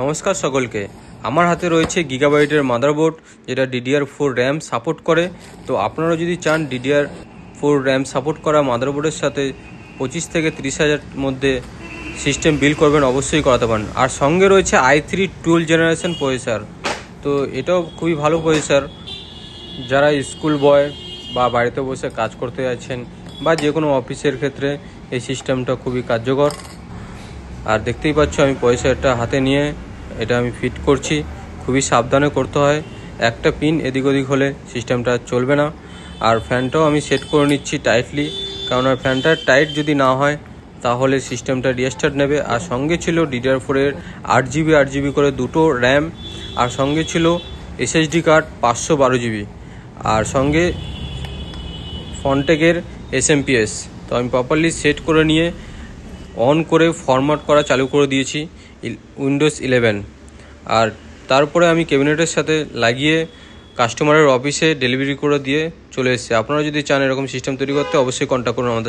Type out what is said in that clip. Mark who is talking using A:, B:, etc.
A: নমস্কার সকলকে। আমার হাতে রয়েছে গিগাবাইটের মাদারবোর্ড, যেটা DDR4 র্যাম সাপোর্ট করে। তো আপনারা যদি চান DDR4 র্যাম সাপোর্ট করা মাদারবোর্ডের সাথে 25 থেকে 30 হাজার মধ্যে সিস্টেম বিল্ড করবেন, অবশ্যই করাতে পারেন। আর সঙ্গে রয়েছে i3 12 জেনারেশন প্রসেসর। তো এটাও খুবই ভালো প্রসেসর, যারা স্কুল বয় বা বাড়িতে বসে কাজ করতে যাচ্ছেন বা যে কোনো অফিসের ক্ষেত্রে এই সিস্টেমটা খুবই কার্যকর। আর দেখতেই পাচ্ছ আমি প্রসেসরটা হাতে নিয়ে এটা আমি ফিট করছি। খুবই সাবধানে করতে হয়, একটা পিন এদিক ওদিক হলে সিস্টেমটা চলবে না। আর ফ্যানটাও আমি সেট করে নিচ্ছি টাইটলি, কারণ আর ফ্যানটা টাইট যদি না হয় তাহলে সিস্টেমটা রিস্টার্ট নেবে। আর সঙ্গে ছিল DDR4 এর 8GB করে দুটো র্যাম, আর সঙ্গে ছিল SSD কার্ড 512GB, আর সঙ্গে ফন্টেকের SMPS। তো আমি প্রপারলি সেট করে নিয়ে অন করে ফরম্যাট করা চালু করে দিয়েছি উইন্ডোজ 11। আর তারপরে আমি ক্যাবিনেটের সাথে লাগিয়ে কাস্টমারের অফিসে ডেলিভারি করে দিয়ে চলে এসেছি। আপনারা যদি চান এরকম সিস্টেম তৈরি করতে, অবশ্যই কন্ট্যাক্ট করুন আমাদের।